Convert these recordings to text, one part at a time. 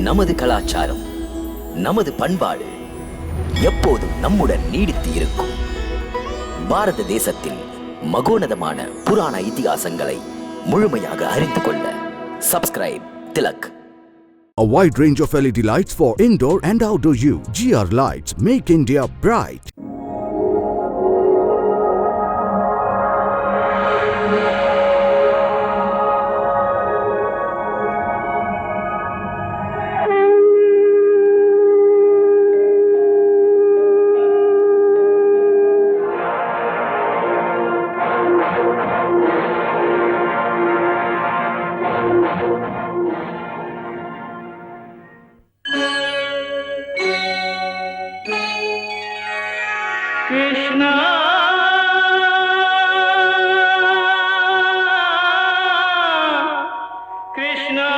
நமது கலாச்சாரம், நமது பண்பாடு எப்போதும் நம்முடன் நீடித்து இருக்கும். பாரத தேசத்தில் மகோனதமான புராண இதிகாசங்களை முழுமையாக அறிந்து கொள்ள subscribe Tilak. A wide range of LED lights for indoor and outdoor use. GR Lights make India bright. Krishna Krishna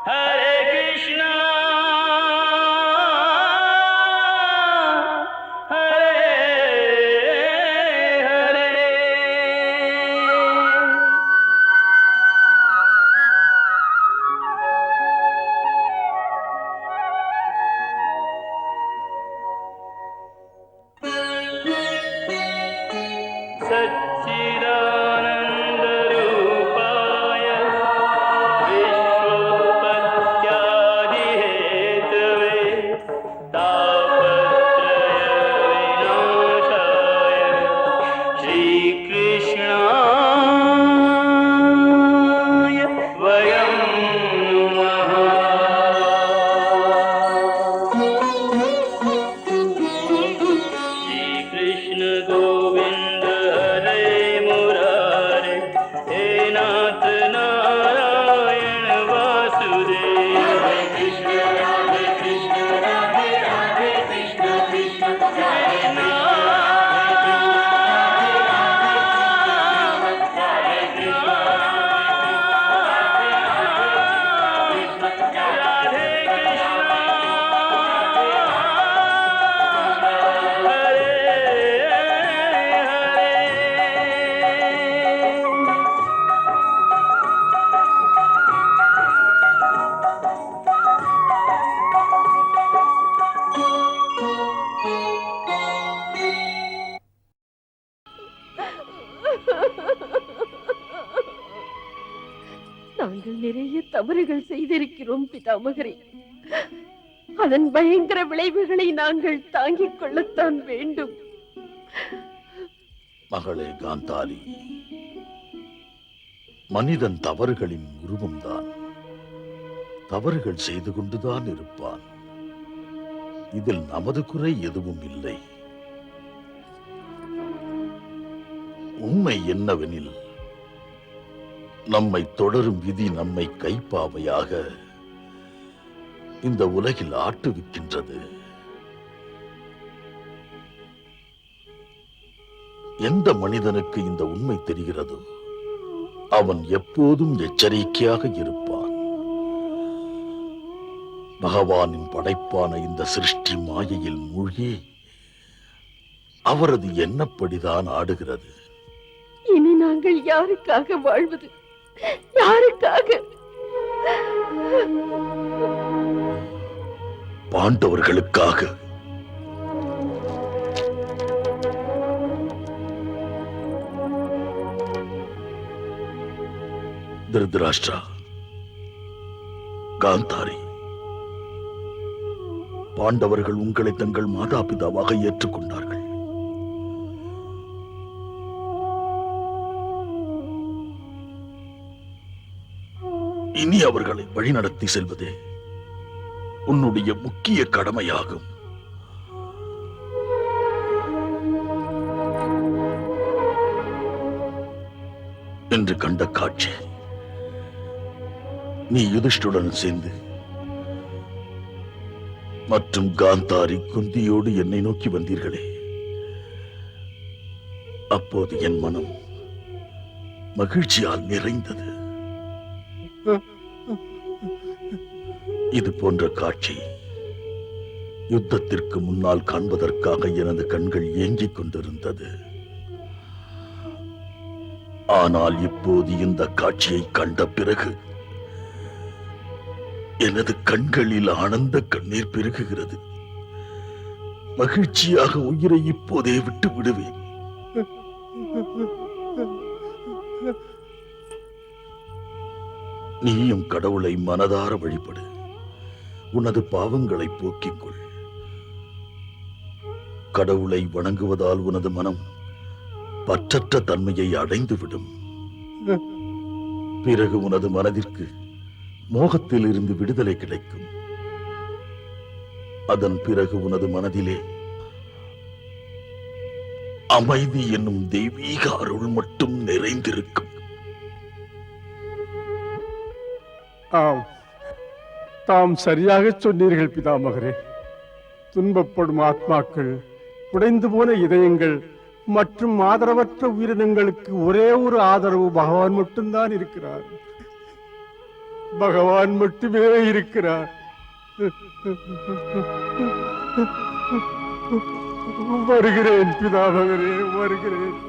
Hare Krishna Hare Hare. सच्चिदानन्दरूपाय विश्वोत्पत्त्यादिहेतवे तापत्रयविनाशाय श्रीकृष्णाय वयं नमः. श्रीकृष्ण गोविन्द हरे मुरारे, हे नाथ नारायण वासुदेव. हरे कृष्ण राधे राधे कृष्ण कृष्ण कृष्ण நாங்கள் நிறைய தவறுகள் செய்திருக்கிறோம் பிதாமகரே. அதன் பயங்கர விளைவுகளை நாங்கள் தாங்கிக் கொள்ளத்தான் வேண்டும். மகளே காந்தாரி, மனிதன் தவறுகளின் உருவம்தான். தவறுகள் செய்து கொண்டுதான் இருப்பான். இதில் நமது குறை எதுவும் இல்லை. உண்மை என்னவெனில், நம்மை தொடரும் விதி நம்மை கைப்பாவையாக இந்த உலகில் ஆட்டுவிக்கின்றது. எந்த மனிதனுக்கு இந்த உண்மை தெரிகிறதோ அவன் எப்போதும் எச்சரிக்கையாக இருப்பான். பகவானின் படைப்பான இந்த சிருஷ்டி மாயையில் மூழ்கி அவரது எண்ணப்படிதான் ஆடுகிறது. இனி நாங்கள் யாருக்காக வாழ்வது? யாருக்காக? பாண்டவர்களுக்காக. திருதராஷ்டிரா, காந்தாரி, பாண்டவர்கள் உங்களை தங்கள் மாதா பிதாவாக ஏற்றுக்கொண்டார்கள். இனி அவர்களை வழிநடத்தி செல்வதே உன்னுடைய முக்கிய கடமையாகும். என்று கண்ட காட்சி, நீ யுதிஷ்டருடன் சேர்ந்து மற்றும் காந்தாரி குந்தியோடு என்னை நோக்கி வந்தீர்களே, அப்போது என் மனம் மகிழ்ச்சியால் நிறைந்தது. இது போன்ற காட்சி யுத்தத்திற்கு முன்னால் காண்பதற்காக எனது கண்கள் ஏங்கிக் கொண்டிருந்தது. ஆனால் இப்போது இந்த காட்சியை கண்ட பிறகு எனது கண்களில் ஆனந்த கண்ணீர் பெருகுகிறது. மகிழ்ச்சியாக உயிரை இப்போதே விட்டு விடுவேன். நீயும் கடவுளை மனதார வழிபடு. உனது பாவங்களை போக்கிக் கொள். கடவுளை வணங்குவதால் உனது மனம் பற்றற்ற தன்மையை அடைந்துவிடும். பிறகு உனது மனதிற்கு மோகத்தில் இருந்து விடுதலை கிடைக்கும். அதன் பிறகு உனது மனதிலே அமைதி என்னும் தெய்வீக அருள் மட்டும் நிறைந்திருக்கும். ஆம், தாம் சரியாக சொன்னீர்கள் பிதாமகரே. துன்பப்படும் ஆத்மாக்கள், உடைந்து போன இதயங்கள் மற்றும் ஆதரவற்ற உயிரினங்களுக்கு ஒரே ஒரு ஆதரவு பகவான் மட்டும்தான் இருக்கிறார். பகவான் மட்டுமே இருக்கிறார். வருகிறேன் பிதாமகரே, வருகிறேன்.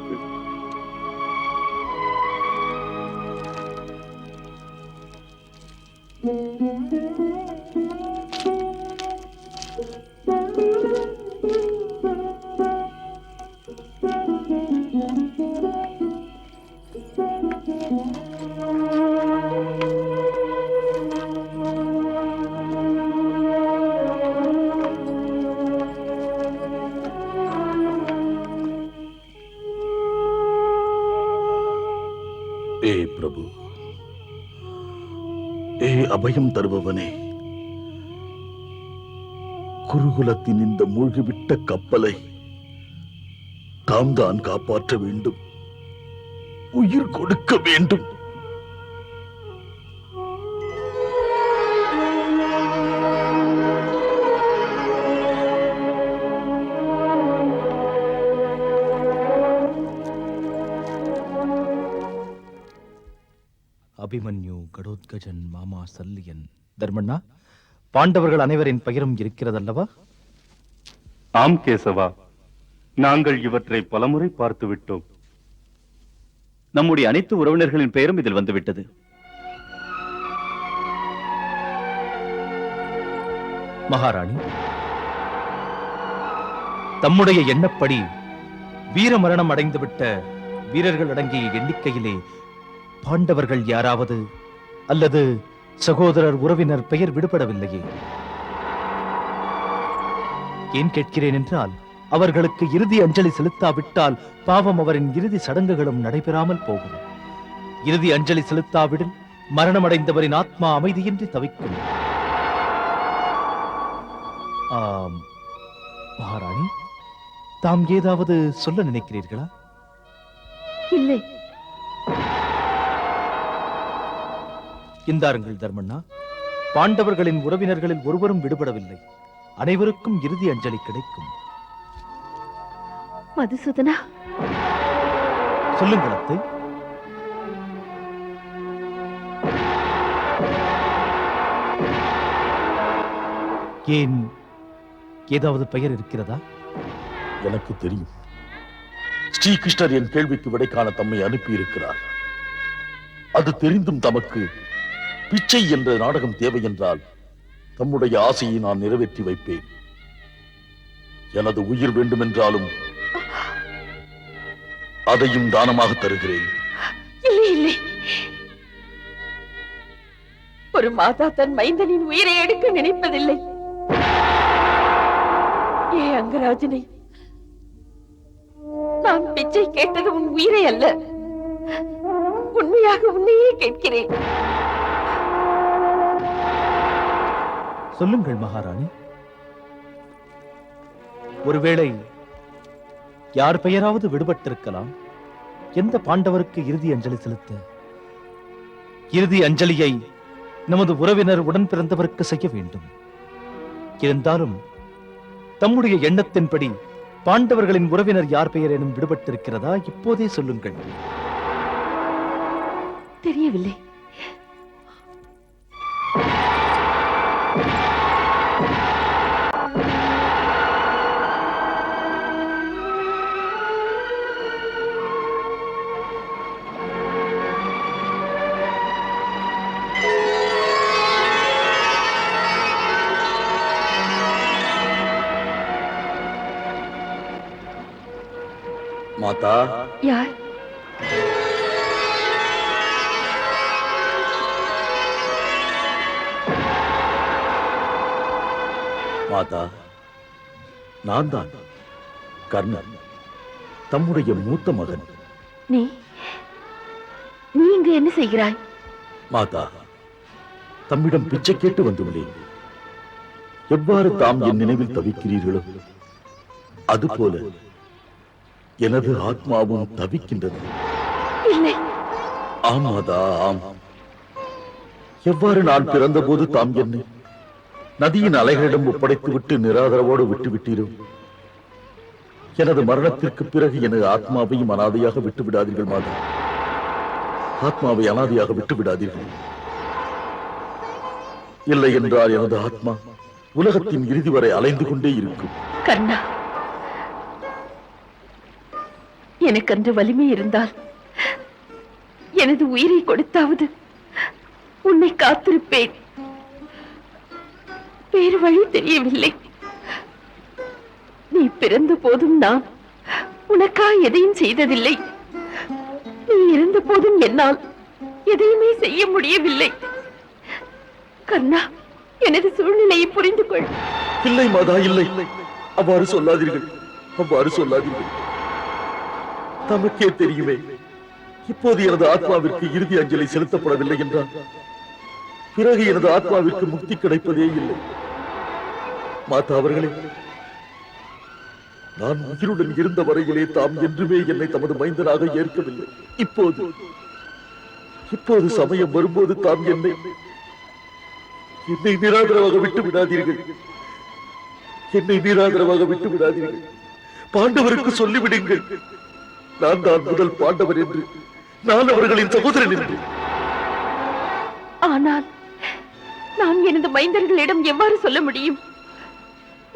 ஏ பிரபு, ஏ அபயம் தருபவனே, குருகுலத்தின் இந்த மூழ்கிவிட்ட கப்பலை தாம் தான் காப்பாற்ற வேண்டும். உயிர் கொடுக்க வேண்டும். அபிமன்யு, கடோத்கஜன், மாமா சல்லியன். தர்மண்ணா, பாண்டவர்கள் அனைவரின் பெயரும் இருக்கிறதல்லவா? ஆம் கேசவா, நாங்கள் இவற்றை பலமுறை பார்த்து விட்டோம். நம்முடைய அனைத்து உறவினர்களின் பெயரும் இதில் வந்துவிட்டது. மகாராணி, தம்முடைய எண்ணப்படி வீர மரணம் அடைந்துவிட்ட வீரர்கள் அடங்கிய எண்ணிக்கையிலே பாண்டவர்கள் யாராவது அல்லது சகோதரர் உறவினர் பெயர் விடுபடவில்லையே? ஏன் கேட்கிறேன் என்றால், அவர்களுக்கு இறுதி அஞ்சலி செலுத்தாவிட்டால் பாவம் அவரின் இறுதி சடங்குகளும் நடைபெறாமல் போகும். இறுதி அஞ்சலி செலுத்தாவிடில் மரணமடைந்தவரின் ஆத்மா அமைதியின்றி தவிக்கும். ஆம் மகாராணி, தாம் ஏதாவது சொல்ல நினைக்கிறீர்களா? இல்லை. இந்தாருங்கள் தர்மண்ணா, பாண்டவர்களின் உறவினர்களில் ஒருவரும் விடுபடவில்லை. அனைவருக்கும் இறுதி அஞ்சலி கிடைக்கும். மதுசூதனா, சொல்லுங்கள் அத்தை. ஏன், ஏதாவது பெயர் இருக்கிறதா? எனக்கு தெரியும். ஸ்ரீகிருஷ்ணர் என் கேள்விக்கு விடை காண தம்மை அனுப்பி இருக்கிறார். அது தெரிந்தும் தமக்கு பிச்சை என்ற நாடகம் தேவை என்றால் தம்முடைய ஆசையை நான் நிறைவேற்றி வைப்பேன். எனது உயிர் வேண்டுமென்றாலும் அதையும் தானமாக தருகிறேன். இல்லை இல்லை. ஒரு மாதா தன் மைந்தனின் உயிரை எடுக்க நினைப்பதில்லை. ஏ அங்கராஜனை, நான் பிச்சை கேட்டது உன் உயிரை அல்ல, உண்மையாக உன்னையே கேட்கிறேன். சொல்லுங்கள் மகாராணி. ஒருவேளை யார் பெயராவது விடுபட்டிருக்கலாம். எந்த பாண்டவருக்கு இறுதி அஞ்சலி செலுத்த? இறுதி அஞ்சலியை நமது உறவினர் உடன் பிறந்தவருக்கு செய்ய வேண்டும். இருந்தாலும் தம்முடைய எண்ணத்தின்படி பாண்டவர்களின் உறவினர் யார் பெயர் எனும் விடுபட்டிருக்கிறதா? இப்போதே சொல்லுங்கள். தெரியவில்லை. மாதா, யார்? மாதா, நான் தான் கர்ணன், தம்முடைய மூத்த மகன். நீ நீ இங்கு என்ன செய்கிறாய்? மாதா, தம்மிடம் பிச்சை கேட்டு வந்துள்ளேன். எவ்வாறு தாம் என் நினைவில் தவிக்கிறீர்களோ அதுபோல எனது ஆத்மாவும் தவிக்கின்றது. இல்லை. ஆம் மாதா, ஆம். எவ்வாறு நான் பிறந்தபோது தாம் என்னை நதியின் அலைகளிடம் ஒப்படைத்துவிட்டு நிராதரவோடு விட்டுவிட்டீரோ, எனது மரணத்திற்கு பிறகு எனது ஆத்மாவையும் அனாதையாக விட்டு விடாதீர்கள் மாதா. ஆத்மாவை அனாதையாக விட்டு விடாதீர்கள். இல்லை என்றால் எனது ஆத்மா உலகத்தின் இறுதி வரை அலைந்து கொண்டே இருக்கும். கர்ணா, எனக்கன்று வலிமை இருந்தால் எனது உயிரை கொடுத்தாவது உன்னை காத்திருப்பேன். வேறு வழி தெரியவில்லை. நீ பிறந்த போதும் நான் உனக்காக எதையும் செய்ததில்லை. நீ இருந்த போதும் என்னால் எதையுமே செய்ய முடியவில்லை. கர்ணா, எனது சூழ்நிலையை புரிந்து கொள். இல்லை மாதா, இல்லை. அவ்வாறு சொல்லாதீர்கள், அவ்வாறு சொல்லாதீர்கள். தமக்கே தெரியுமே, இப்போது எனது ஆத்மாவிற்கு இறுதி அஞ்சலி செலுத்தப்படவில்லை என்றால் பிறகு எனது ஆத்மாவிற்கு முக்தி கிடைப்பதே இல்லை. மாதா அவர்களே, நான் உயிருடன் இருந்த வரையிலே தாம் என்றுமே என்னை தமது மைந்தனாக ஏற்கவில்லை. இப்போது சமயம் வரும்போது தாம் என்னை நிராதரவாக விட்டு விடாதீர்கள். என்னை நிராதரவாக விட்டு விடாதீர்கள். பாண்டவருக்கு சொல்லிவிடுங்கள், நான் தான் முதல் பாண்டவர் என்று, நான் அவர்களின் சகோதரன் என்று. ஆனால் நான் எனது மைந்தர்களிடம் எவ்வாறு சொல்ல முடியும்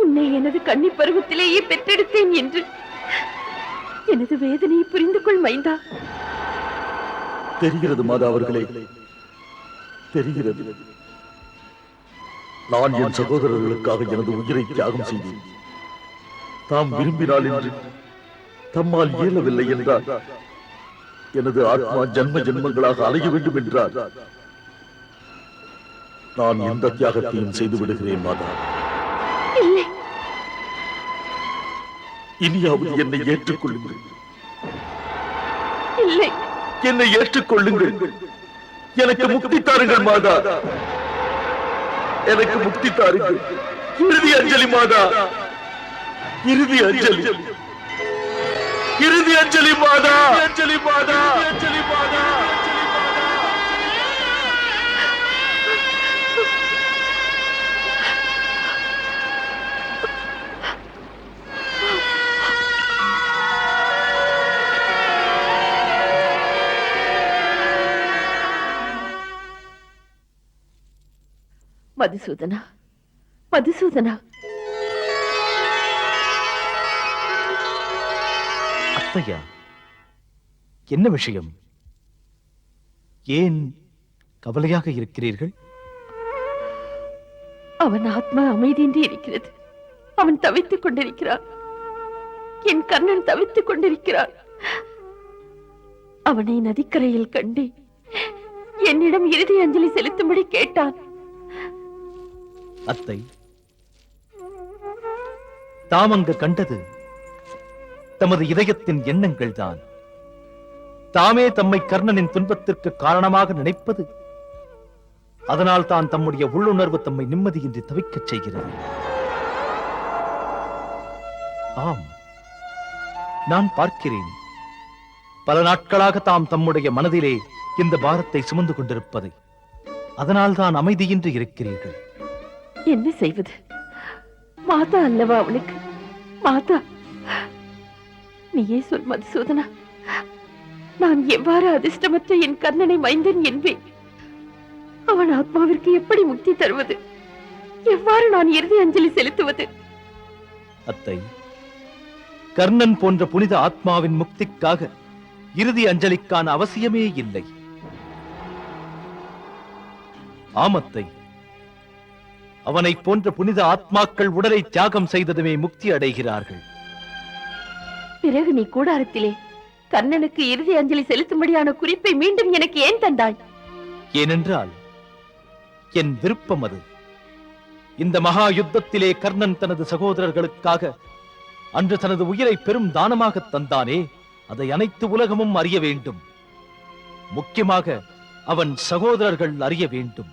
உன்னை எனது கன்னி பருவத்திலேயே பெற்றெடுத்தேன் என்று? எனது வேதனையை புரிந்து கொள் மைந்தா. தெரிகிறது மாதா அவர்களே, தெரிகிறது. நான் என் சகோதரர்களுக்காக எனது உயிரை தியாகம் செய்தேன். தாம் விரும்பினால் என்று தம்மால் இயலவில்லை என்றால் எனது ஆத்மா ஜன்ம ஜன்மங்களாக அலைய வேண்டும் என்றால் நான் எந்த தியாகத்தையும் செய்து விடுகிறேன் மாதா. இல்லை. இனியாவது என்னை ஏற்றுக்கொள்ளுங்கள். இல்லை. என்னை ஏற்றுக்கொள்ளுங்கள். எனக்கு முக்தி தாருங்கள் மாதா, எனக்கு முக்தி தாருங்கள். இறுதி அஞ்சலி மாதா, இறுதி அஞ்சலி, இறுதி அஞ்சலி மாதா, அஞ்சலி மாதா, அஞ்சலி மாதா. மதுசூதனா, மதுசூதனா. அத்தையா, என்ன விஷயம்? ஏன் கவலையாக இருக்கிறீர்கள்? அவன் ஆத்மா அமைதியின்றி இருக்கிறது. அவன் தவித்துக் கொண்டிருக்கிறான். என் கர்ணன் தவித்துக் கொண்டிருக்கிறான். அவனை நதிக்கரையில் கண்டு என்னிடம் இறுதி அஞ்சலி செலுத்தும்படி கேட்டான். அத்தை, தாம் அங்கு கண்டது தமது இதயத்தின் எண்ணங்கள் தான். தாமே தம்மை கர்ணனின் துன்பத்திற்கு காரணமாக நினைப்பது, அதனால் தான் தம்முடைய உள்ளுணர்வு தம்மை நிம்மதியின்றி தவிக்கச் செய்கிறது. ஆம், நான் பார்க்கிறேன். பல நாட்களாக தாம் தம்முடைய மனதிலே இந்த பாரத்தை சுமந்து கொண்டிருப்பதை. அதனால் தான் அமைதியின்றி இருக்கிறீர்கள். என்ன செய்வது? மாதா அல்லவா அவனுக்கு? மாதா, நீயே சொல் மதுசூதனா. நான் எவ்வாறு அதிர்ஷ்டமற்ற என் கர்ணனை மைந்தன் என்பேன்? அவன் ஆத்மாவிற்கு எப்படி முக்தி தருவது? எவ்வாறு நான் இறுதி அஞ்சலி செலுத்துவது? அத்தை, கர்ணன் போன்ற புனித ஆத்மாவின் முக்திக்காக இறுதி அஞ்சலிக்கான அவசியமே இல்லை. ஆமத்தை, அவனை போன்ற புனித ஆத்மாக்கள் உடலை தியாகம் செய்ததுமே முக்தி அடைகிறார்கள். பிறகு நீ கூடாரத்திலே கர்ணனுக்கு இறுதி அஞ்சலி செலுத்தும்படியான குறிப்பை மீண்டும் எனக்கு ஏன் தந்தாய்? ஏனென்றால் என் விருப்பம் அது. இந்த மகா யுத்தத்திலே கர்ணன் தனது சகோதரர்களுக்காக அன்று தனது உயிரை பெரும் தானமாக தந்தானே, அதை அனைத்து உலகமும் அறிய வேண்டும். முக்கியமாக அவன் சகோதரர்கள் அறிய வேண்டும்.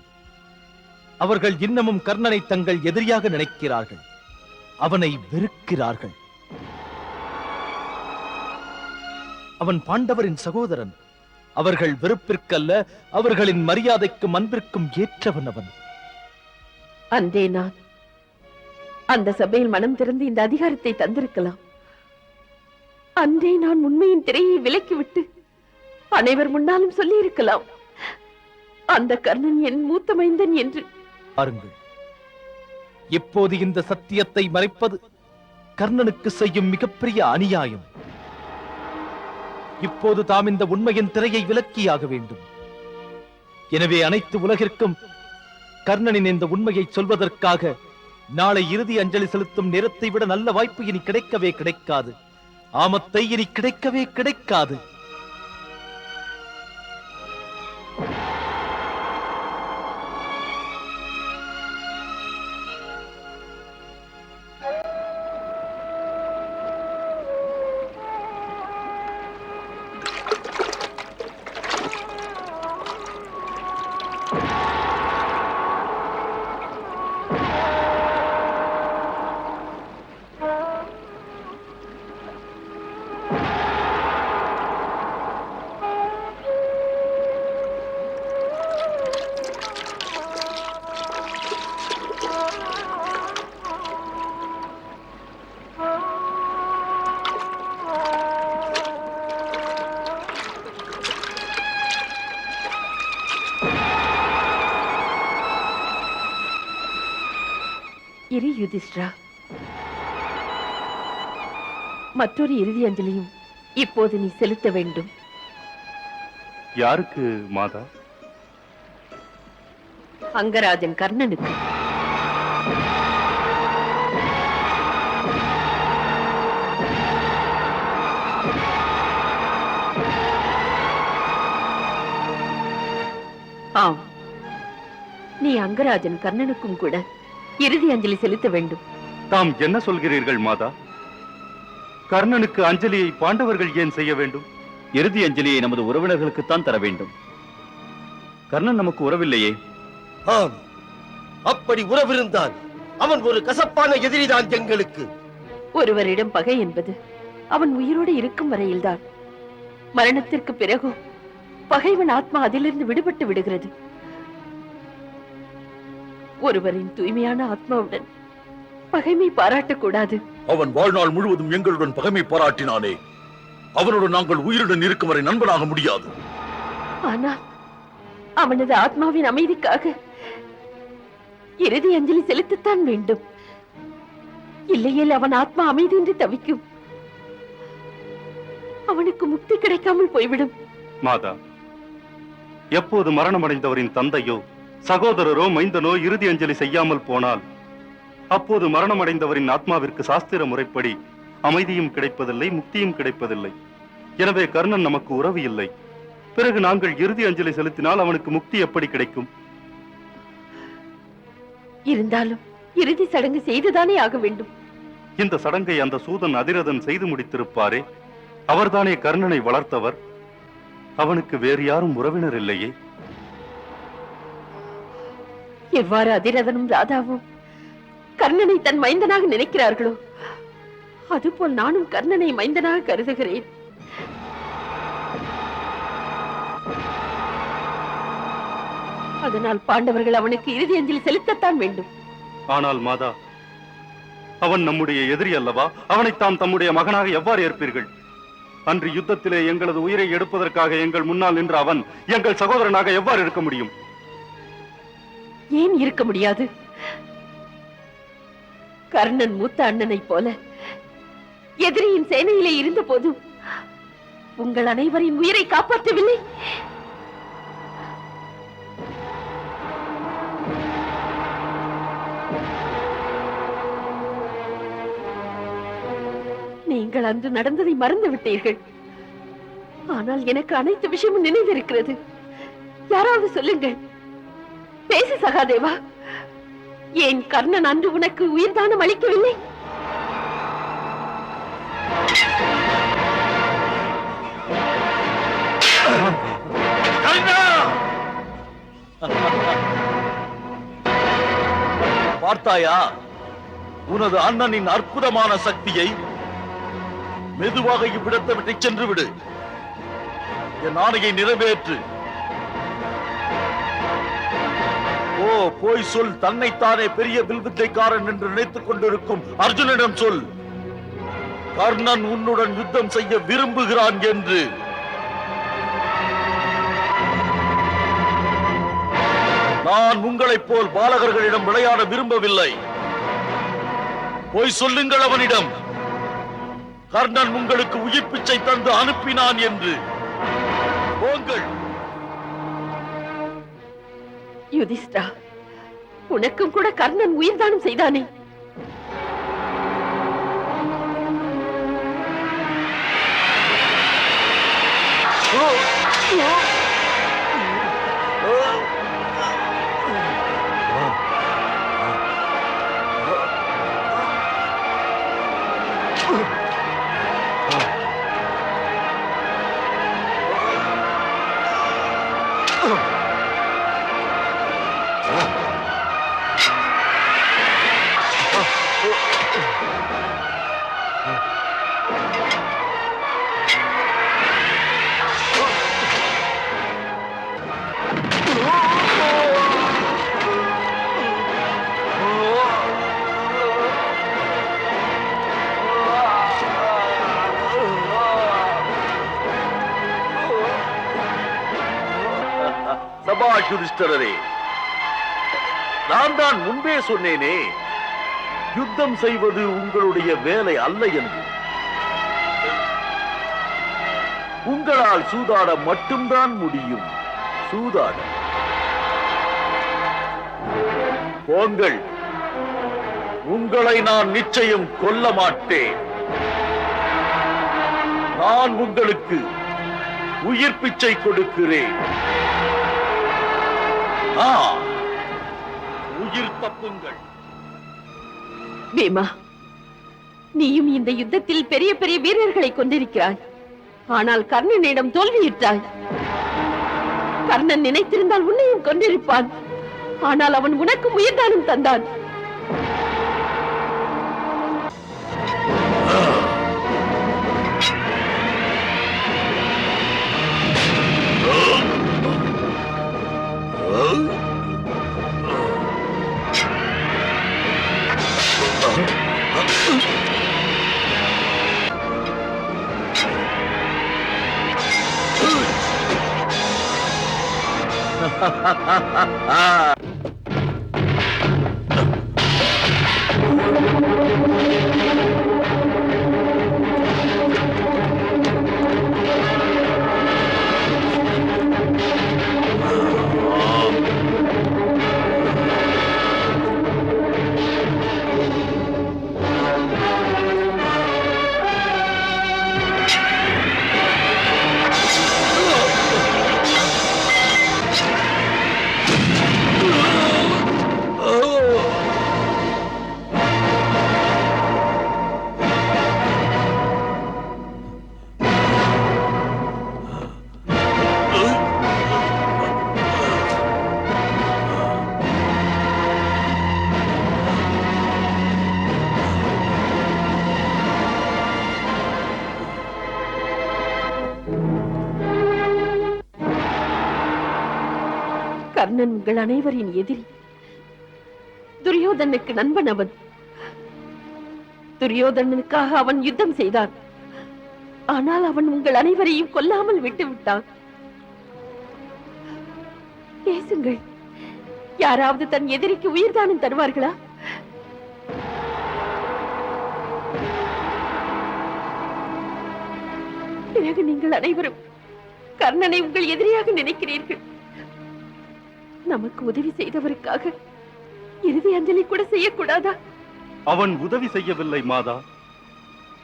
அவர்கள் இன்னமும் கர்ணனை தங்கள் எதிரியாக நினைக்கிறார்கள், அவனை வெறுக்கிறார்கள். அவன் பாண்டவரின் சகோதரன். அவர்கள் வெறுப்பிற்கல்ல, அவர்களின் மரியாதைக்கும் அன்பிற்கும் ஏற்றவன் அவன். அன்றே நான் அந்த சபையில் மனம் திறந்து இந்த அதிகாரத்தை தந்திருக்கலாம். அன்றே நான் உண்மையின் திரையை விலக்கிவிட்டு அனைவர் முன்னாலும் சொல்லி இருக்கலாம், அந்த கர்ணன் என் மூத்த மைந்தன் என்று. பாருங்கள், இப்போது இந்த சத்தியத்தை மறைப்பது கர்ணனுக்கு செய்யும் மிகப்பெரிய அநியாயம். இப்போது தாம் இந்த உண்மையின் திரையை விலக்கியாக வேண்டும். எனவே அனைத்து உலகிற்கும் கர்ணனின் இந்த உண்மையை சொல்வதற்காக நாளை இறுதி அஞ்சலி செலுத்தும் நேரத்தை விட நல்ல வாய்ப்பு இனி கிடைக்கவே கிடைக்காது. ஆமத்தை இனி கிடைக்கவே கிடைக்காது. இரு யுதிஷ்டரா, மற்றொரு இறுதி அஞ்சலியும் இப்போது நீ செலுத்த வேண்டும். யாருக்கு மாதா? அங்கராஜன் கர்ணனுக்கு. ஆம், நீ அங்கராஜன் கர்ணனுக்கும் கூட இறுதி அஞ்சலி செலுத்த வேண்டும். தாம் என்ன சொல்கிறீர்கள் மாதா? கர்ணனுக்கு அஞ்சலியை பாண்டவர்கள் ஏன் செய்ய வேண்டும்? இறுதி அஞ்சலியை நமது உறவினர்களுக்குத்தான் தர வேண்டும். கர்ணன் நமக்கு உறவில்லையே. ஆம், அப்படி உறவிருந்தால் அவன் ஒரு கசப்பான எதிரிதான் எங்களுக்கு. ஒருவரிடம் பகை என்பது அவன் உயிரோடு இருக்கும் வரையில்தான். மரணத்திற்கு பிறகு பகைவன் ஆத்மா அதிலிருந்து விடுபட்டு விடுகிறது. ஒருவரின் தூய்மையான ஆத்மாவுடன் பகைமை பாராட்டக்கூடாது. அவன் வாழ்நாள் முழுவதும் எங்களுடன் பகைமை பாராட்டினானே, அவனுடன் நாங்கள் உயிருடன் இருக்கும் வரை நண்பனாக முடியாது. ஆனால் அவனது ஆத்மாவின் அமைதிக்காக இறுதி அஞ்சலி செலுத்தத்தான் வேண்டும். இல்லையேல் அவன் ஆத்மா அமைதியின்றி தவிக்கும். அவனுக்கு முக்தி கிடைக்காமல் போய்விடும். மாதா, எப்போது மரணமடைந்தவரின் தந்தையோ சகோதரரோ மைந்தனோ இறுதி அஞ்சலி செய்யாமல் போனால் அப்போது மரணமடைந்தவரின் ஆத்மாவிற்கு சாஸ்திர முறைப்படி அமைதியும் கிடைப்பதில்லை, முக்தியும் கிடைப்பதில்லை. எனவே கர்ணன் நமக்கு உறவு இல்லை. பிறகு நாங்கள் இறுதி அஞ்சலி செலுத்தினால் அவனுக்கு முக்தி எப்படி கிடைக்கும்? இருந்தாலும் இறுதி சடங்கு செய்துதானே ஆக வேண்டும். இந்த சடங்கை அந்த சூதன் அதிரதன் செய்து முடித்திருப்பாரே, அவர்தானே கர்ணனை வளர்த்தவர். அவனுக்கு வேறு யாரும் உறவினர் இல்லையே. எவ்வாறு அதிரதனும் ராதாவும் கர்ணனை தன் மைந்தனாக நினைக்கிறார்களோ, அதுபோல் நானும் கர்ணனை மைந்தனாக கருதுகிறேன். அதனால் பாண்டவர்கள் அவனுக்கு இறுதி அஞ்சலி செலுத்தத்தான் வேண்டும். ஆனால் மாதா, அவன் நம்முடைய எதிரி அல்லவா? அவனைத்தான் தம்முடைய மகனாக எவ்வாறு ஏற்பீர்கள்? அன்று யுத்தத்திலே எங்களது உயிரை எடுப்பதற்காக எங்கள் முன்னால் நின்ற அவன் எங்கள் சகோதரனாக எவ்வாறு இருக்க முடியும்? ஏன் இருக்க முடியாது? கர்ணன் மூத்த அண்ணனைப் போல எதிரியின் சேனையிலே இருந்த போதும் உங்கள் அனைவரின் உயிரை காப்பாற்றவில்லை. நீங்கள் அன்று நடந்ததை மறந்து விட்டீர்கள். ஆனால் எனக்கு அனைத்து விஷயமும் நினைவிருக்கிறது. யாராவது சொல்லுங்கள். பேசு சகாதேவா. ஏன் கர்ணன் அன்று உனக்கு உயிர்தானம் அளிக்கவில்லை? பார்த்தாயா உனது அண்ணனின் அற்புதமான சக்தியை? மெதுவாக இவ்விடத்தை விட்டு சென்று விடு. என் ஆணையை நிறைவேற்று. ஓ, போய் சொல். தன்னைத்தானே பெரிய வில்வித்தைக்காரன் என்று நினைத்துக் கொண்டிருக்கும் அர்ஜுனிடம் சொல், கர்ணன் உன்னுடன் யுத்தம் செய்ய விரும்புகிறான் என்று. நான் உங்களைப் போல் பாலகர்களிடம் விளையாட விரும்பவில்லை. போய் சொல்லுங்கள் அவனிடம், கர்ணன் உங்களுக்கு உயிர் பிச்சை தந்து அனுப்பினான் என்று. போங்கள். யுதிஷ்டா, உனக்கும் கூட கர்ணன் உயிர்தானம் செய்தானே? சபாஷ் யுதிஷ்டரரே, நான் தான் முன்பே சொன்னேனே, யுத்தம் செய்வது உங்களுடைய வேலை அல்ல என்று. உங்களால் சூதாட மட்டும்தான் முடியும். சூதாட போங்கள். உங்களை நான் நிச்சயம் கொல்ல மாட்டேன். நான் உங்களுக்கு உயிர் பிச்சை கொடுக்கிறேன். உயிர் தப்புங்கள். பீமா, நீயும் இந்த யுத்தத்தில் பெரிய பெரிய வீரர்களை கொண்டிருக்கிறாய். ஆனால் கர்ணனிடம் தோல்வியுற்றாய். கர்ணன் நினைத்திருந்தால் உன்னையும் கொண்டிருப்பான். ஆனால் அவன் உனக்கு உயிர்தானம் தந்தான். கர்ணன் உங்கள் அனைவரின் எதிரி. துரியோதனுக்கு நண்பன் அவன். துரியோதனனுக்காக அவன் யுத்தம் செய்தான். ஆனால் அவன் உங்கள் அனைவரையும் கொல்லாமல் விட்டு விட்டான். பேசுங்கள். யாராவது தன் எதிரிக்கு உயிர்தானம் தருவார்களா? பிறகு நீங்கள் அனைவரும் கர்ணனை உங்கள் எதிரியாக நினைக்கிறீர்கள். நமக்கு உதவி செய்தவருக்காக இறுதி அஞ்சலி கூட செய்யக்கூடாதா? அவன் உதவி செய்யவில்லை மாதா.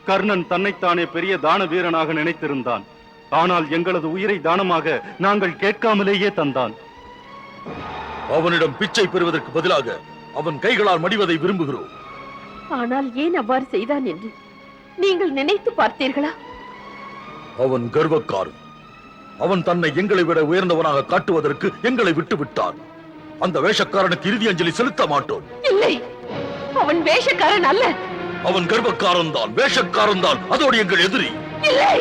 கர்ணன் தன்னைத்தானே பெரிய தான வீரனாக நினைத்திருந்தான். ஆனால் எங்களது உயிரை தானமாக நாங்கள் கேட்காமலேயே தந்தான். அவனிடம் பிச்சை பெறுவதற்கு பதிலாக அவன் கைகளால் மடிவதை விரும்புகிறோம். ஆனால் ஏன் அவ்வாறு செய்தான் என்று நீங்கள் நினைத்து பார்த்தீர்களா? அவன் கர்வக்காரன். அவன் தன்னை எங்களை விட உயர்ந்தவனாக காட்டுவதற்கு எங்களை விட்டு விட்டான். அந்த வேஷக்காரனுக்கு இறுதி அஞ்சலி செலுத்த மாட்டோம். இல்லை, அவன் வேஷக்காரன் அல்ல. அவன் கர்வக்காரன் தான், வேஷக்காரன் தான். அதோடு எங்கள் எதிரி. இல்லை,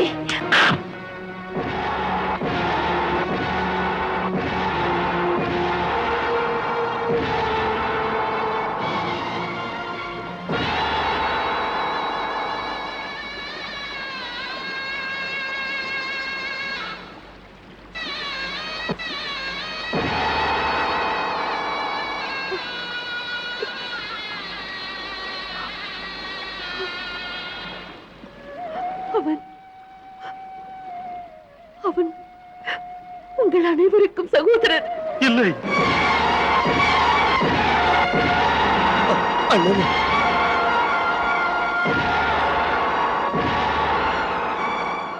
அவன் உங்கள் அனைவருக்கும் சகோதரர். இல்லை,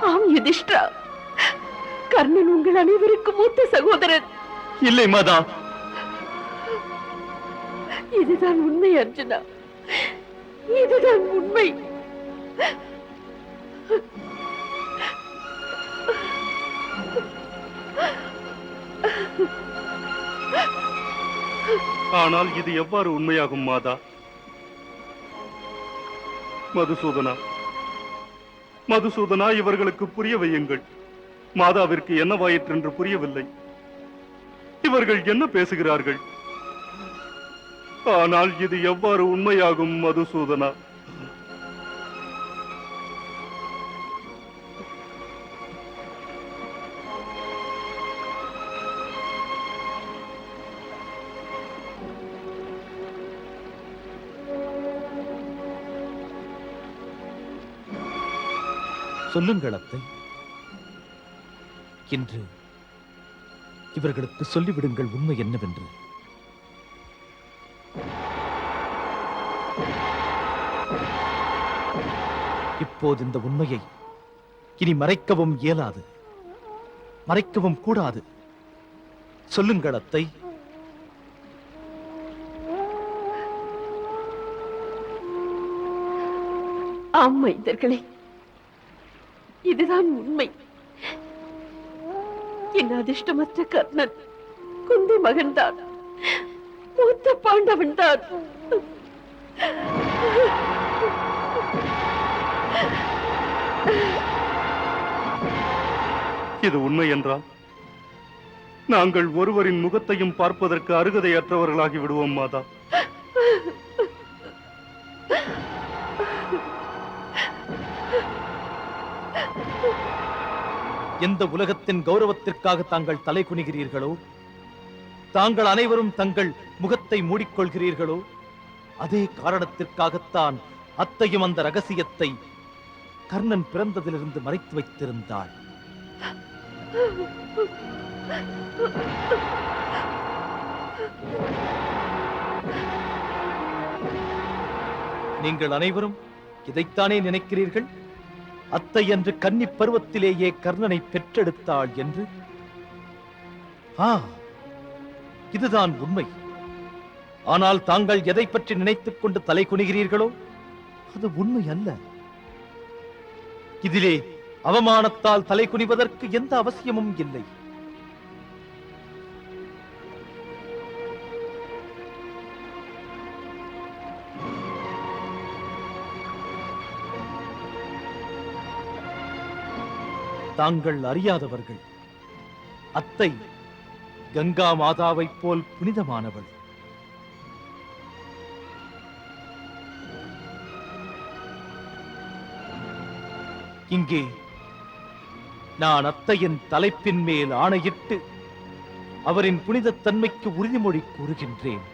ஆம் யுதிஷ்டிரா, கர்ணன் உங்கள் அனைவருக்கும் மூத்த சகோதரர். இல்லை மாதா. இதுதான் உண்மை அர்ஜுனா, இதுதான் உண்மை. ஆனால் இது எவ்வாறு உண்மையாகும் மாதா? மதுசூதனா, இவர்களுக்கு புரிய வையுங்கள். மாதாவிற்கு என்னவாயிற்று என்று புரியவில்லை. இவர்கள் என்ன பேசுகிறார்கள்? ஆனால் இது எவ்வாறு உண்மையாகும் மதுசூதனா? சொல்லுங்கள் அத்தை. இன்று இவர்களுக்கு சொல்லிவிடுங்கள் உண்மை என்னவென்று. இப்போது இந்த உண்மையை இனி மறைக்கவும் இயலாது, மறைக்கவும் கூடாது. சொல்லுங்கள் அத்தை. ஆம் மைந்தர்களே, இதுதான் உண்மை. என் அதிர்ஷ்டமற்ற கர்ணன் குந்தி மகன்தான், மூத்த பாண்டவன் தான். இது உண்மை என்றால் நாங்கள் ஒருவரின் முகத்தையும் பார்ப்பதற்கு அருகதையற்றவர்களாகி விடுவோம் மாதா. எந்த உலகத்தின் கௌரவத்திற்காக தாங்கள் தலை குனிகிறீர்களோ, தாங்கள் அனைவரும் தங்கள் முகத்தை மூடிக்கொள்கிறீர்களோ, அதே காரணத்திற்காகத்தான் அத்தையும் அந்த ரகசியத்தை கர்ணன் பிறந்ததிலிருந்து மறைத்து வைத்திருந்தாள். நீங்கள் அனைவரும் இதைத்தானே நினைக்கிறீர்கள்? அத்தை என்று கன்னி பருவத்திலேயே கர்ணனை பெற்றெடுத்தாள் என்று. இதுதான் உண்மை. ஆனால் தாங்கள் எதை பற்றி நினைத்துக் கொண்டு தலை குனிகிறீர்களோ அது உண்மை அல்ல. இதிலே அவமானத்தால் தலை குனிவதற்கு எந்த அவசியமும் இல்லை. தாங்கள் அறியாதவர்கள். அத்தை கங்கா மாதாவைப் போல் புனிதமானவள். இங்கே நான் அத்தையின் தலைப்பின் மேல் ஆணையிட்டு அவரின் புனிதத் தன்மைக்கு உறுதிமொழி கூறுகின்றேன்.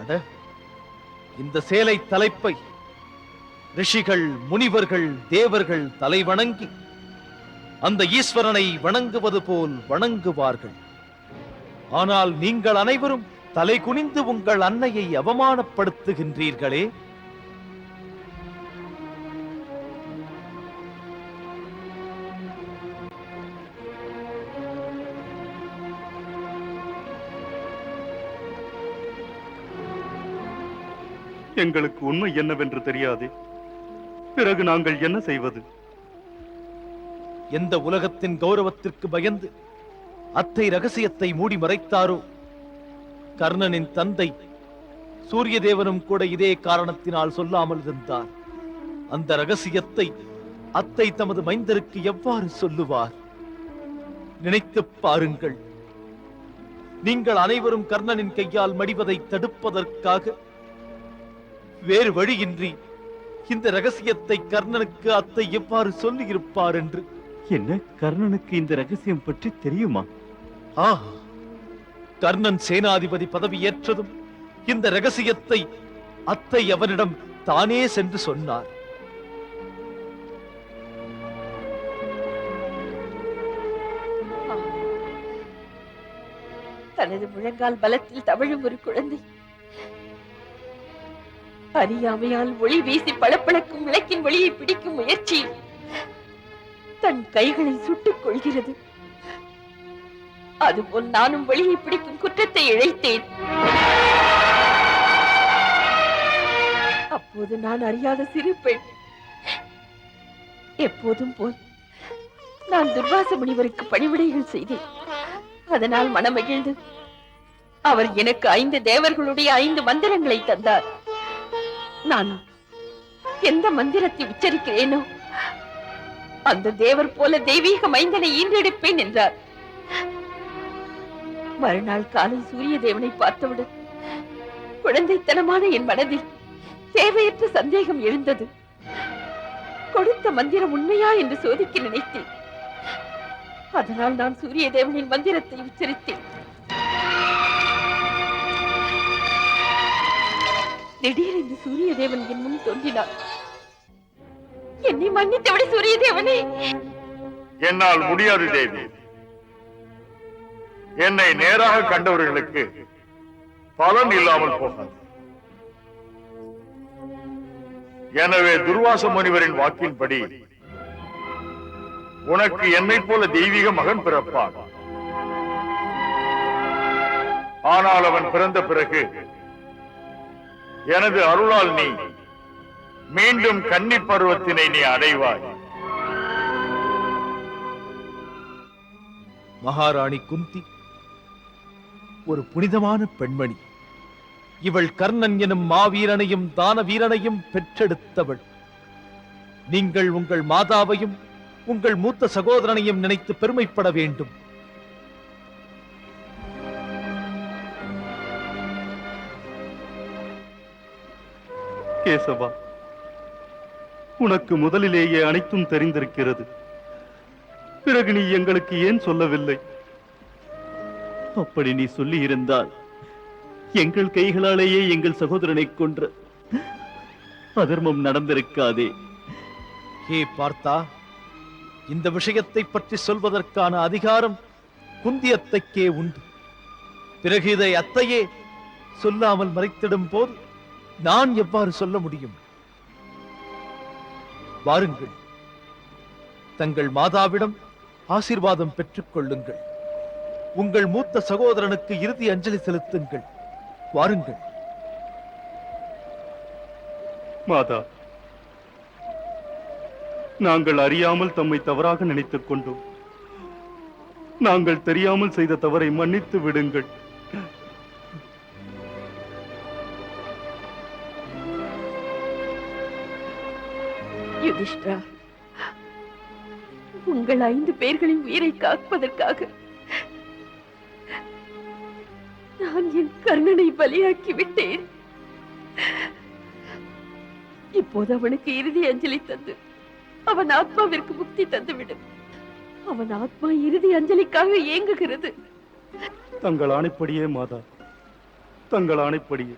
அட, இந்த சேலை தலைப்பை ரிஷிகள், முனிவர்கள், தேவர்கள் தலை வணங்கி அந்த ஈஸ்வரனை வணங்குவது போல் வணங்குவார்கள். ஆனால் நீங்கள் அனைவரும் தலை குனிந்து உங்கள் அன்னையை அவமானப்படுத்துகின்றீர்களே. எங்களுக்கு உண்மை என்னவென்று தெரியாதே. பிறகு நாங்கள் என்ன செய்வது? எந்த உலகத்தின் கௌரவத்திற்கு பயந்து அத்தை ரகசியத்தை மூடி மறைத்தாரோ, கர்ணனின் தந்தை சூரிய தேவனும் கூட இதே காரணத்தினால் சொல்லாமல் இருந்தார். அந்த ரகசியத்தை அத்தை தமது மைந்தருக்கு எவ்வாறு சொல்லுவார்? நினைத்துப் பாருங்கள். நீங்கள் அனைவரும் கர்ணனின் கையால் மடிவதை தடுப்பதற்காக வேறு வழியின்றி இந்த ரகசியத்தை கர்ணனுக்கு அத்தை எவ்வாறு சொல்லி இருப்பார் என்று. என்ன, கர்ணனுக்கு இந்த ரகசியம் பற்றி தெரியுமா? கர்ணன் சேனாதிபதி பதவி ஏற்றதும் இந்த ரகசியத்தை அத்தை அவனிடம் தானே சென்று சொன்னார். தனது முழங்கால் பலத்தில் தவழும் ஒரு குழந்தை அறியாமையால் ஒளி வீசி பளபளக்கும் விளக்கின் ஒளியை பிடிக்கும் முயற்சியில் தன் கைகளை சுட்டுக் கொள்கிறது. அதுபோல் நானும் ஒளியை பிடிக்கும் குற்றத்தை இழைத்தேன். அப்போது நான் அறியாத சிறு பெண். எப்போதும் போல் நான் துர்வாச முனிவருக்கு பணிவிடைகள் செய்தேன். அதனால் மனமகிழ்ந்து அவர் எனக்கு 5 தேவர்களுடைய 5 மந்திரங்களை தந்தார். நான் எந்த மந்திரத்தை உச்சரிக்கிறேனோ அந்த தேவர் போல தெய்வீக மைந்தனை ஈன்றெடுப்பேன் என்றார். மறுநாள் காலை சூரிய தேவனை பார்த்தவுடன் குழந்தைத்தனமான என் மனதில் தேவையற்ற சந்தேகம் எழுந்தது. கொடுத்த மந்திரம் உண்மையா என்று சோதிக்க நினைத்தேன். அதனால் நான் சூரிய தேவனின் மந்திரத்தை உச்சரித்தேன். திடீரென்று சூரிய தேவன் என் முன் தோன்றினார். என்னை மன்னித்தபடி சூரிய தேவனே. என்னால் முடியாது தேவி. என்னை நேராக கண்டவர்களுக்கு பலன் இல்லாமல் போகாது. எனவே துர்வாச முனிவரின் வாக்கின்படி உனக்கு என்னை போல தெய்வீக மகன் பிறப்பான். ஆனால் அவன் பிறந்த பிறகு எனது அருளால் நீ மீண்டும் கன்னி பருவத்தினை நீ அடைவாய். மகாராணி குந்தி ஒரு புனிதமான பெண்மணி. இவள் கர்ணன் எனும் மாவீரனையும் தான வீரனையும் பெற்றெடுத்தவள். நீங்கள் உங்கள் மாதாவையும் உங்கள் மூத்த சகோதரனையும் நினைத்து பெருமைப்பட வேண்டும். கேசவா, உனக்கு முதலிலேயே அனைத்தும் தெரிந்திருக்கிறது. பிறகு நீ எங்களுக்கு ஏன் சொல்லவில்லை? அப்படி நீ சொல்லி இருந்தால் எங்கள் கைகளாலேயே எங்கள் சகோதரனை கொன்ற அதர்மம் நடந்திருக்காதே. ஹே பார்த்தா, இந்த விஷயத்தை பற்றி சொல்வதற்கான அதிகாரம் குந்தியத்தைக்கே உண்டு. பிறகு இதை அத்தையே சொல்லாமல் மறைத்திடும் போது நான் எவ்வாறு சொல்ல முடியும்? வாருங்கள், தங்கள் மாதாவிடம் ஆசீர்வாதம் பெற்றுக் கொள்ளுங்கள். உங்கள் மூத்த சகோதரனுக்கு இறுதி அஞ்சலி செலுத்துங்கள். வாருங்கள். மாதா, நாங்கள் அறியாமல் தம்மை தவறாக நினைத்துக் கொண்டோம். நாங்கள் தெரியாமல் செய்த தவறை மன்னித்து விடுங்கள். யுதிஷ்டா, உங்கள் 5 பேர்களின் உயிரை காப்பதற்காக நான் என் கர்ணனை பலியாக்கி விட்டேன். இப்போது அவனுக்கு இறுதி அஞ்சலி தந்து அவன் ஆத்மாவிற்கு முக்தி தந்துவிடும். அவன் ஆத்மா இறுதி அஞ்சலிக்காக ஏங்குகிறது. தங்கள் ஆணைப்படியே மாதா, தங்கள் ஆணைப்படியே.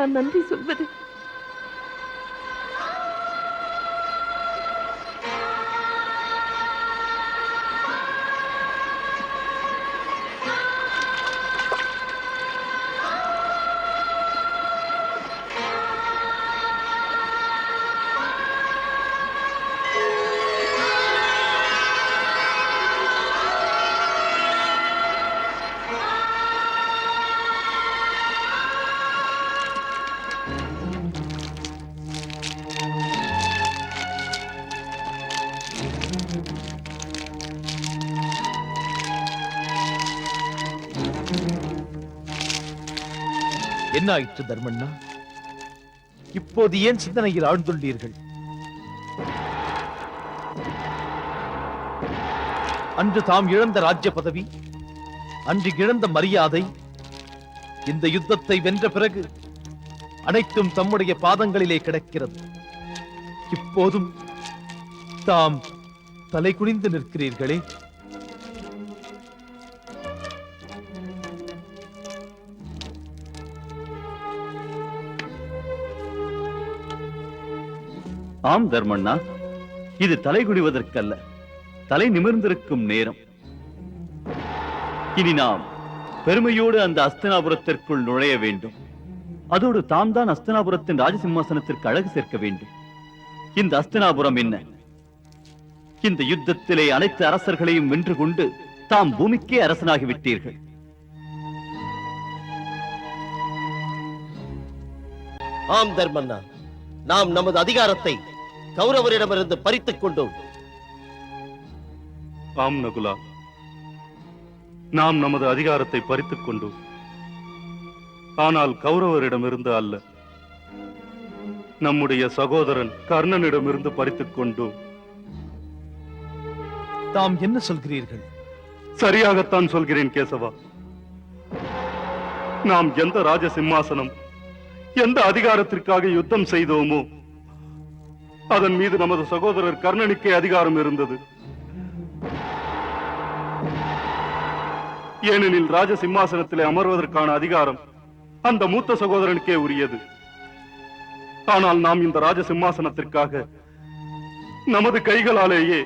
நான் நன்றி சொல்வது? என்ன ஆயிற்று தர்மண்ணா? இப்போது ஏன் சிந்தனையில் ஆழ்ந்துள்ளீர்கள்? அன்று தாம் இழந்த ராஜ்ய பதவி, அன்று இழந்த மரியாதை, இந்த யுத்தத்தை வென்ற பிறகு அனைத்தும் தம்முடைய பாதங்களிலே கிடக்கிறது. இப்போதும் தாம் தலை குனிந்து நிற்கிறீர்களே. ஆம் தர்மண்ணா, இது தலை குனிவதற்கல்ல, தலை நிமிர்ந்திருக்கும் நேரம். இனி நாம் பெருமையோடு அந்த அஸ்தினாபுரத்திற்குள் நுழைய வேண்டும். அதோடு தாம் தான் அஸ்தினாபுரத்தின் ராஜசிம்மாசனத்திற்கு அழகு சேர்க்க வேண்டும். இந்த அஸ்தினாபுரம் என்ன? இந்த யுத்தத்திலே அனைத்து அரசர்களையும் வென்று கொண்டு தாம் பூமிக்கே அரசனாகிவிட்டீர்கள். ஆம் தர்மண்ணா, நாம் நமது அதிகாரத்தை கௌரவரிடமிருந்து பறித்துக் கொண்டோம். ஆம் நகுலா, நாம் நமது அதிகாரத்தை பறித்துக் கொண்டோம். ஆனால் கௌரவரிடமிருந்து அல்ல, நம்முடைய சகோதரன் கர்ணனிடமிருந்து பறித்துக் கொண்டோம். தாம் என்ன சொல்கிறீர்கள்? சரியாகத்தான் சொல்கிறேன் கேசவா. நாம் எந்த ராஜ சிம்மாசனம், எந்த அதிகாரத்திற்காக யுத்தம் செய்தோமோ அதன் மீது நமது சகோதரர் கர்ணனுக்கே அதிகாரம் இருந்தது. ஏனெனில் ராஜ சிம்மாசனத்திலே அமர்வதற்கான அதிகாரம் அந்த மூத்த சகோதரனுக்கே உரியது. ஆனால் நாம் இந்த ராஜ சிம்மாசனத்திற்காக நமது கைகளாலேயே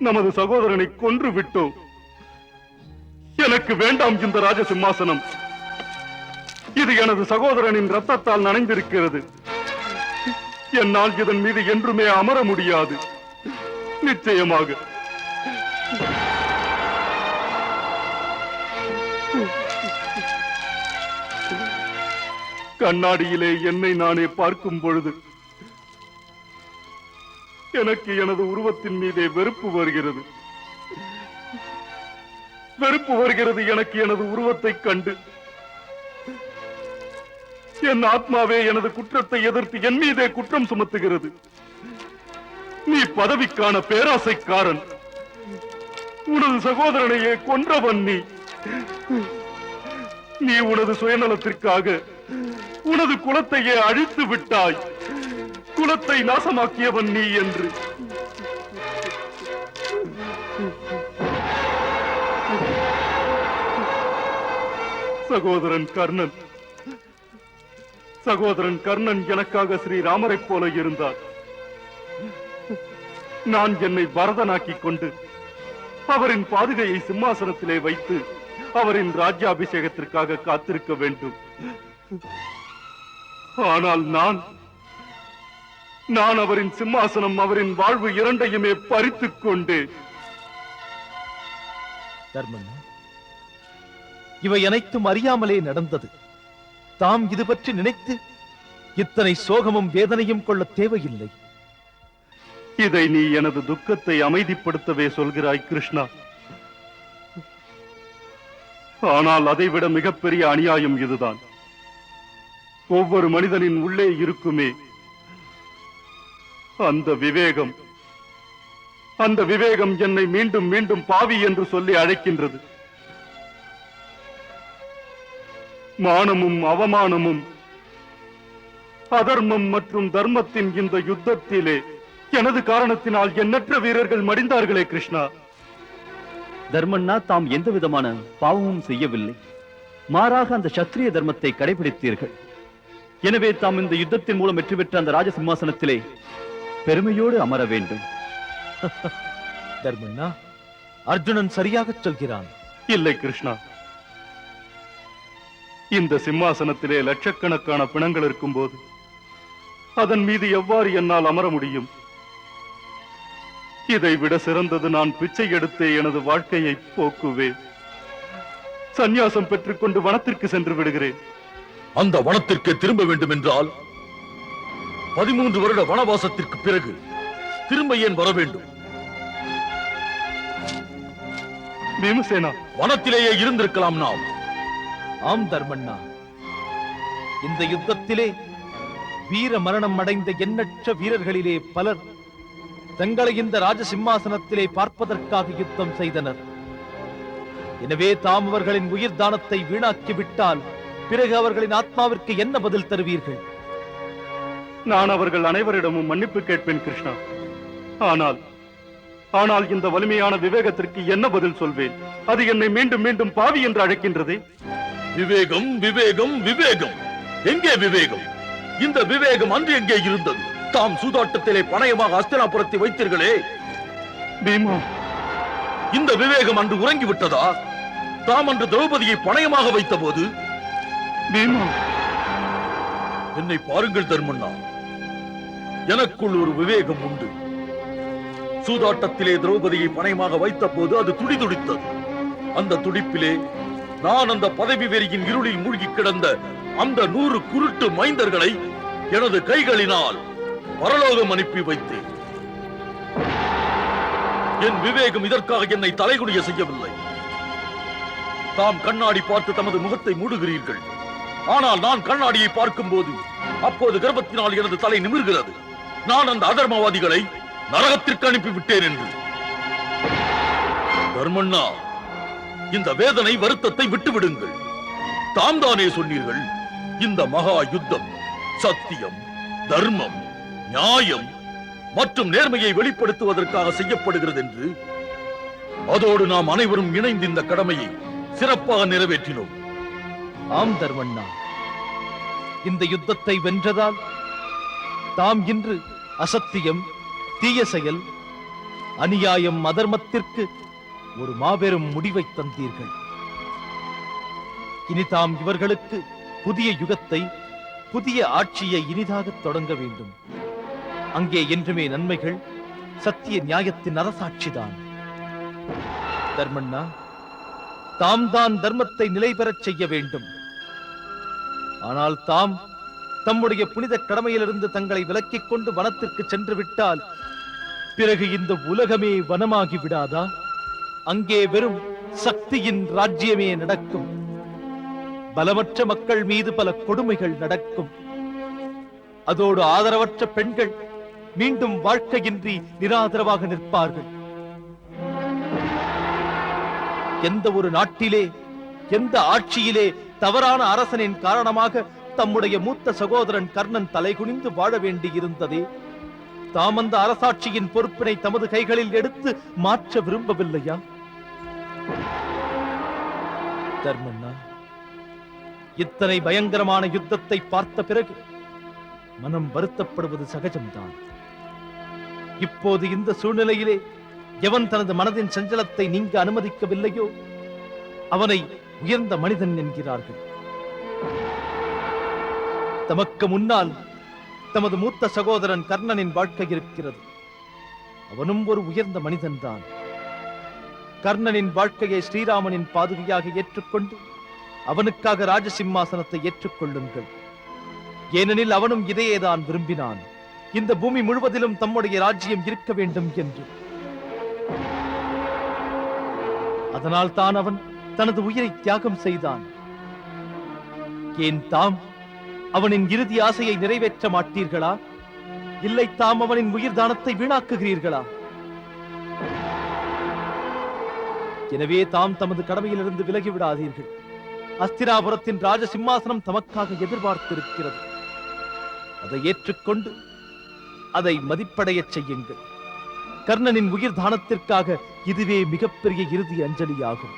நமது சகோதரனை கொன்று விட்டோம். எனக்கு வேண்டாம் இந்த ராஜ சிம்மாசனம். இது எனது சகோதரனின் ரத்தத்தால் நனைந்திருக்கிறது. என்னால் இதன் மீது என்றுமே அமர முடியாது. நிச்சயமாக கண்ணாடியிலே என்னை நானே பார்க்கும் பொழுது எனக்கு எனது உருவத்தின் மீதே வெறுப்பு வருகிறது. வெறுப்பு வருகிறது எனக்கு எனது உருவத்தை கண்டு. என் ஆத்மாவே எனது குற்றத்தை எதிர்த்து என் மீதே குற்றம் சுமத்துகிறது. நீ பதவிக்கான பேராசைக்காரன். உனது சகோதரனையே கொன்றவன் நீ. நீ உனது சுயநலத்திற்காக உனது குலத்தையே அழித்து விட்டாய். குலத்தை நாசமாக்கியவன் நீ என்று. சகோதரன் கர்ணன் எனக்காக ஸ்ரீராமரைப் போல இருந்தார். நான் என்னை பரதனாக்கிக் கொண்டு அவரின் பாதுகையை சிம்மாசனத்திலே வைத்து அவரின் ராஜ்யாபிஷேகத்திற்காக காத்திருக்க வேண்டும். ஆனால் நான் அவரின் சிம்மாசனம், அவரின் வாழ்வு இரண்டையுமே பறித்துக் கொண்டேன். தர்மண்ணா, இவை அனைத்தும் அறியாமலே நடந்தது. தாம் இது பற்றி நினைத்து இத்தனை சோகமும் வேதனையும் கொள்ள தேவையில்லை. இதை நீ எனது துக்கத்தை அமைதிப்படுத்தவே சொல்கிறாய் கிருஷ்ணா. ஆனால் அதைவிட மிகப்பெரிய அநியாயம் இதுதான். ஒவ்வொரு மனிதனின் உள்ளே இருக்குமே அந்த விவேகம் என்னை மீண்டும் மீண்டும் பாவி என்று சொல்லி அழைக்கின்றது. மானமும் அவமானமும் அதர்மம் மற்றும் தர்மத்தின் இந்த யுத்தத்திலே எனது காரணத்தினால் எண்ணற்ற வீரர்கள் மடிந்தார்களே கிருஷ்ணா. தர்மண்ணா, தாம் எந்த விதமான பாவமும் செய்யவில்லை. மாறாக அந்த சத்திரிய தர்மத்தை கடைபிடித்தீர்கள். எனவே தாம் இந்த யுத்தத்தின் மூலம் வெற்றி பெற்ற அந்த ராஜ சிம்மாசனத்திலே பெருமையோடு அமர வேண்டும். தர்மண்ணா, அர்ஜுனன் சரியாக சொல்கிறான். இல்லை கிருஷ்ணா, இந்த சிம்மாசனத்திலே லட்சக்கணக்கான பிணங்கள் இருக்கும்போது அதன் மீது எவ்வாறு என்னால் அமர முடியும்? இதை விட சிறந்தது நான் பிச்சை எடுத்தே எனது வாழ்க்கையை போக்குவேன். சந்நியாசம் பெற்றுக்கொண்டு வனத்திற்கு சென்று விடுகிறேன். அந்த வனத்திற்கு திரும்ப வேண்டும் என்றால் 13 வருட வனவாசத்திற்கு பிறகு திரும்ப ஏன் வர வேண்டும்? பீமசேனா, வனத்திலேயே இருந்திருக்கலாம் நாம். ஆம் தர்மண்ணா, இந்த யுத்தத்திலே வீர மரணம் அடைந்த எண்ணற்ற வீரர்களிலே பலர் தங்களை இந்த ராஜ சிம்மாசனத்திலே பார்ப்பதற்காக யுத்தம் செய்தனர். எனவே தாம் அவர்களின் உயிர் தானத்தை வீணாக்கி விட்டால் பிறகு அவர்களின் ஆத்மாவிற்கு என்ன பதில் தருவீர்கள்? நான் அவர்கள் அனைவரிடமும் மன்னிப்பு கேட்பேன் கிருஷ்ணா. ஆனால் இந்த வலிமையான விவேகத்திற்கு என்ன பதில் சொல்வேன்? அது என்னை மீண்டும் மீண்டும் பாவி என்று அழைக்கின்றதே. விவேகம், விவேகம், விவேகம். எங்கே விவேகம்? இந்த விவேகம் அன்று எங்கே இருந்தது? தாம் சூதாட்டத்திலே பணயமாக அஸ்தினாபுரத்தை வைத்தீர்களே பீமா, இந்த விவேகம் அன்று உறங்கிவிட்டதா? தாம் அன்று திரௌபதியை பணயமாக வைத்த போது பீமா, என்னை பாருங்கள் தர்மண்ணா, எனக்குள் ஒரு விவேகம் உண்டு. சூதாட்டத்திலே திரௌபதியை பணயமாக வைத்த போது அது துடிதுடித்தது. அந்த துடிப்பிலே நான் அந்த பதவி வெறியின் இருளில் மூழ்கி கிடந்த அந்த 100 குருட்டு மைந்தர்களை எனது கைகளினால் பரலோகம் அனுப்பி வைத்தேன். என் விவேகம் இதற்காக என்னை தலைகுனிய செய்யவில்லை. தாம் கண்ணாடி பார்த்து தமது முகத்தை மூடுகிறீர்கள். ஆனால் நான் கண்ணாடியை பார்க்கும் போது அப்போது கர்ப்பத்தினால் எனது தலை நிமிர்கிறது. நான் அந்த அதர்மவாதிகளை நரகத்திற்கு அனுப்பிவிட்டேன் என்று. தர்மண்ணா, இந்த வேதனை வருத்தத்தை விட்டுவிடுங்கள். தாம் தானே சொன்னீர்கள் இந்த மகா யுத்தம் சத்தியம், தர்மம், நியாயம் மற்றும் நேர்மையை வெளிப்படுத்துவதற்காக செய்யப்படுகிறது என்று. அதோடு நாம் அனைவரும் இணைந்து இந்த கடமையை சிறப்பாக நிறைவேற்றினோம். ஆம் தர்மண்ணா, இந்த யுத்தத்தை வென்றதால் தாம் இன்று அசத்தியம், தீய செயல், அநியாயம், அதர்மத்திற்கு ஒரு மாபெரும் முடிவை தந்தீர்கள். இனி தாம் இவர்களுக்கு புதிய யுகத்தை, புதிய ஆட்சியை இனிதாக தொடங்க வேண்டும். அங்கே என்றுமே நன்மைகள், சத்திய நியாயத்தின் அரசாட்சிதான். தர்மண்ணா, தாம் தான் தர்மத்தை நிலை பெறச் செய்ய வேண்டும். ஆனால் தாம் தம்முடைய புனித கடமையிலிருந்து தங்களை விலக்கிக் கொண்டு வனத்திற்கு சென்று விட்டால் பிறகு இந்த உலகமே வனமாகி விடாதா? அங்கே வெறும் சக்தியின் ராஜ்யமே நடக்கும். பலமற்ற மக்கள் மீது பல கொடுமைகள் நடக்கும். அதோடு ஆதரவற்ற பெண்கள் மீண்டும் வாழ்க்கையின்றி நிராதரவாக நிற்பார்கள். எந்த ஒரு நாட்டிலே, எந்த ஆட்சியிலே தவறான அரசனின் காரணமாக தம்முடைய மூத்த சகோதரன் கர்ணன் தலைகுனிந்து வாழ வேண்டி இருந்ததே, தாம் அந்த அரசாட்சியின் பொறுப்பினை தமது கைகளில் எடுத்து மாற்ற விரும்பவில்லையா? தர்மண்ணா, இத்தனை பயங்கரமான யுத்தத்தை பார்த்த பிறகு மனம் வருத்தப்படுவது சகஜம்தான். இப்போது இந்த சூழ்நிலையிலே எவன் தனது மனதின் சஞ்சலத்தை நீங்க அனுமதிக்கவில்லையோ அவனை உயர்ந்த மனிதன் என்கிறார்கள். தமக்கு முன்னால் தமது மூத்த சகோதரன் கர்ணனின் வாழ்க்கை இருக்கிறது. அவனும் ஒரு உயர்ந்த மனிதன்தான். கர்ணனின் வாழ்க்கையை ஸ்ரீராமனின் பாதுகையாக ஏற்றுக்கொண்டு அவனுக்காக ராஜசிம்மாசனத்தை ஏற்றுக்கொள்ளுங்கள். ஏனெனில் அவனும் இதையேதான் விரும்பினான், இந்த பூமி முழுவதிலும் தம்முடைய ராஜ்யம் இருக்க வேண்டும் என்று. அதனால் தான் அவன் தனது உயிரை தியாகம் செய்தான். ஏன் தாம் அவனின் இறுதி ஆசையை நிறைவேற்ற மாட்டீர்களா? இல்லை தாம் அவனின் உயிர் தானத்தை வீணாக்குகிறீர்களா? எனவே தாம் தமது கடமையிலிருந்து விலகிவிடாதீர்கள். அஸ்தினாபுரத்தின் ராஜ சிம்மாசனம் தமக்காக எதிர்பார்த்திருக்கிறது. அதை ஏற்றுக்கொண்டு அதை மதிப்படையச் செய்யுங்கள். கர்ணனின் உயிர் தானத்திற்காக இதுவே மிகப்பெரிய இறுதி அஞ்சலியாகும்.